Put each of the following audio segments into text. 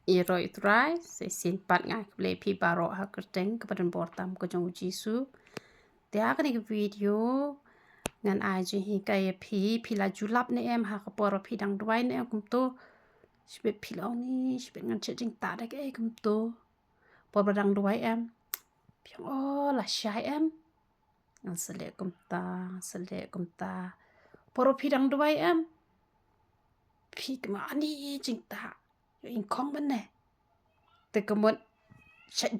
Iroi se sin pat nga ble pi baro ha kerteng kepadan bortam ko jong jisu dia kan video ngan ai ji hi kai pi la julap ne em ha ko por pi dang dwai ne kum to sibet pi long ni sibet ngan che jing ta da ke kum to por dang dwai em pyong o la shai em ngan sele kum ta por pi dang dwai em pi ma ani jing ta in kong ban ne te kemot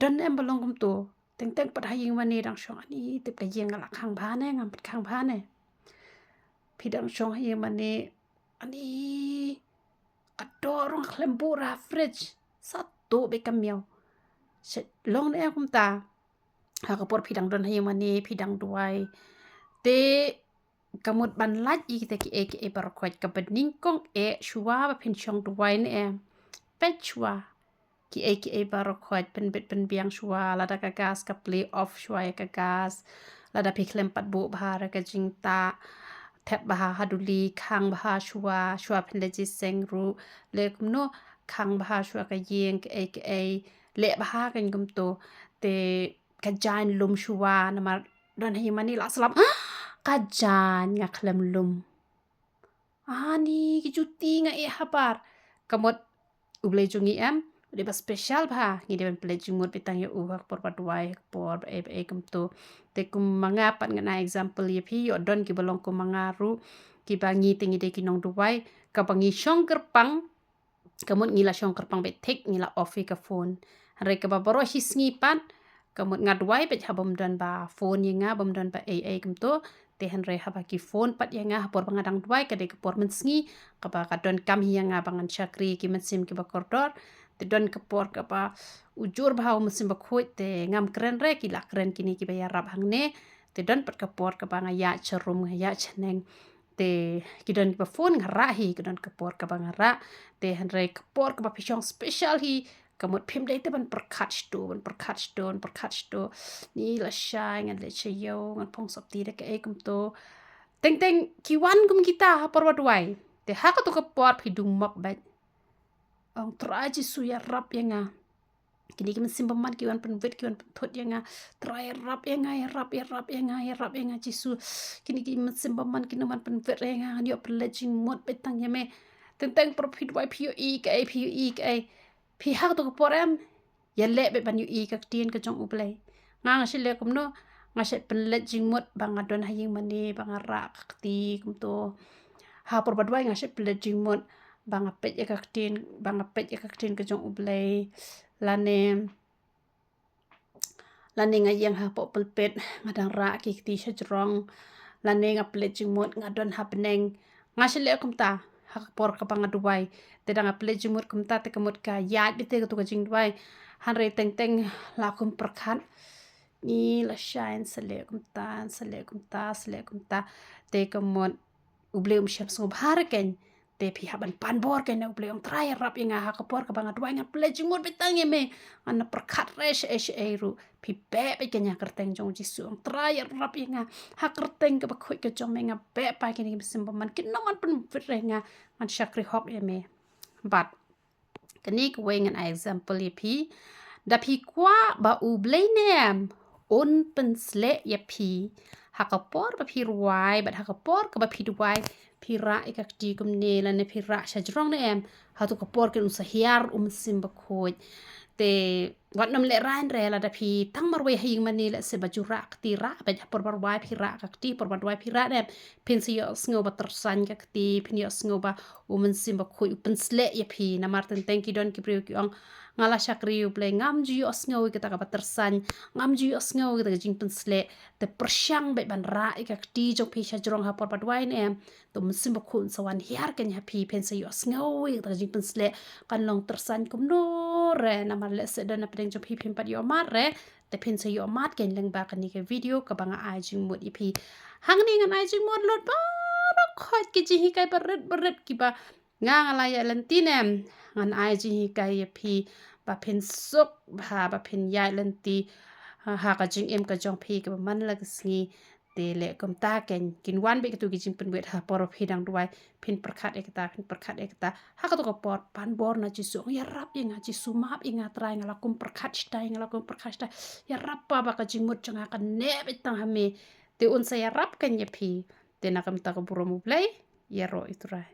don em belong kum tu teng pat haying mani dang shong ani te ka yeng ala khang ba ne ngam pat khang ba ne pi dang shong haying mani ani kadorong klembura fridge satu be kamiao long ne kum ta ha ka por pi dang don haying mani pi dang duai te kamut ban laj i te ki e bar kwat ka bening kong e shua ba pin shong duai ne em pet shua ki e barokwat pen biang shua lada ka gas ka play off shua ka gas lada pi klem pat bu bahara ka jingta tep baha haduli khang baha shua pen le ji seng ru le kumno khang baha shua ka yeng ke le baha kan kum to te ka jan lum shua na mar don hi mani la salam ka jan nga klem lum ani ki juti nga e habar kamot uble jungi em Dia spesial bah ngi dia pelajungut bitang ya ubah por padwai por e kum tu te kum mangapat ngana example ye pi yo don ki belong kum mangaru ki bangi tingi de ki nong duwai ka bangi shong kerpang kamut ngila shong kerpang be tek ngila off ka phone re ka babaro hisngi pat kamut ngadwai be habom don ba phone ye nga bom don ba e kum tu te han re haba ki phone pat ye nga por bangadang duwai ka de ka por mensngi ka ba ka don kam hi nga bangan chakri ki mensim ki ba kordor te don kepor ka pa ujur bahau mesin bakhuit te ngam keren re ki la keren kini ki bayar rap hang ne te don pat kepor ka ba ngaya cherum ngaya cheneng te ki don ki phone ngara hi ki don kepor ka ba ngara te han re kepor ka ba pishong special hi kamut phim dei te ban perkat sto ni la shai ngan le cheyo ngan pong sop ti de ke kum to teng ki wan kum kita por wadwai te ha ka to kepor phi dung mok ba ang traji suya rap yang kini ki mesin peman ki wan penvet ki wan thot yang try rap yang jisu kini ki mesin peman ki man penvet yang yo pelajing mod betang yame tentang profit wai PUE ke pi hak to porem ya le be ban UI ka tien ka jong uplay ngang sile kumno ngaset pelajing mod bang adon haying mani bang rak ti kum to ha por badwai ngaset pelajing mod bang apet ya kaktin ke jong ublay lane ngayang ha po pelpet ngadang ra ki ti sjrong lane ngaple jingmut ngadon ha peneng ngasile kum ta ha por ka bang duai te dang aple jingmut kum ta te kemut ka yat bite ka tu ka jing duai han re teng la kum perkhat ni la shine sele kum ta te kemut uble syam so bharken te pi haban panbor ke na uble try rap yang ha kapor ka bang duai nga ple jingmut bitang ye me an perkhat resh ru pi be ke nya kerteng jong jisu try rap yang ha kerteng ka bakhoi ka jong me nga be pa ke ni sim man kin no man pen nga man shakri hok ye me but kani ko weng an example ye pi da pi kwa ba uble nem un pen sle ye pi hakapor ba pi ruai ba hakapor ka ba pi duai pira ikak ti kum ne la ne pira shajrong ne em ha tu kapor ke usahiar sim ba khoj te wat nam le ran re la da pi tang marwe hing mani la se bajura ti ra ba por barwai pira ka ti por barwai pira ne pensio sngo ba tersan ka ti pinio sngo ba sim ba khoj pensle ye pi na martin thank you don ki priu ki ong ngala shakri u play ngam ji osngo kita ka tersan ngam ji osngo kita jing pensle te persyang be ban ra ikak ti jok pi shajrong ha por badwai ne to sim ba khun sawan hiar kan happy pensio osngo kita jing pensle kan long tersan kum no re na mar le se don na peng jok pi pim pat yo mar re te pensio mat ken leng ba kan ni ke video ka banga ai jing mut ipi hang ni ngan ai jing mut lot ba ro khot ki ji hi kai baret ki ba ngang ala ya lentinem ngan ai ji hi kai pi ba pen sok ba pen ya lenti ha ka jing em ka jong pi ka man la sngi te le kom ta ken kin wan be tu gijing pen wet ha por phidang duai phin perkhat ekta ha ka to ko pot pan bor na chi su ya rap inga chi su map inga trai ngala kum perkhat stai ngala kum perkhat stai ya rap pa ba ka jing mut changa ka ne betang ha me te un sa ya rap kan ye phi te na kam ta ko buro mu play ya ro itrai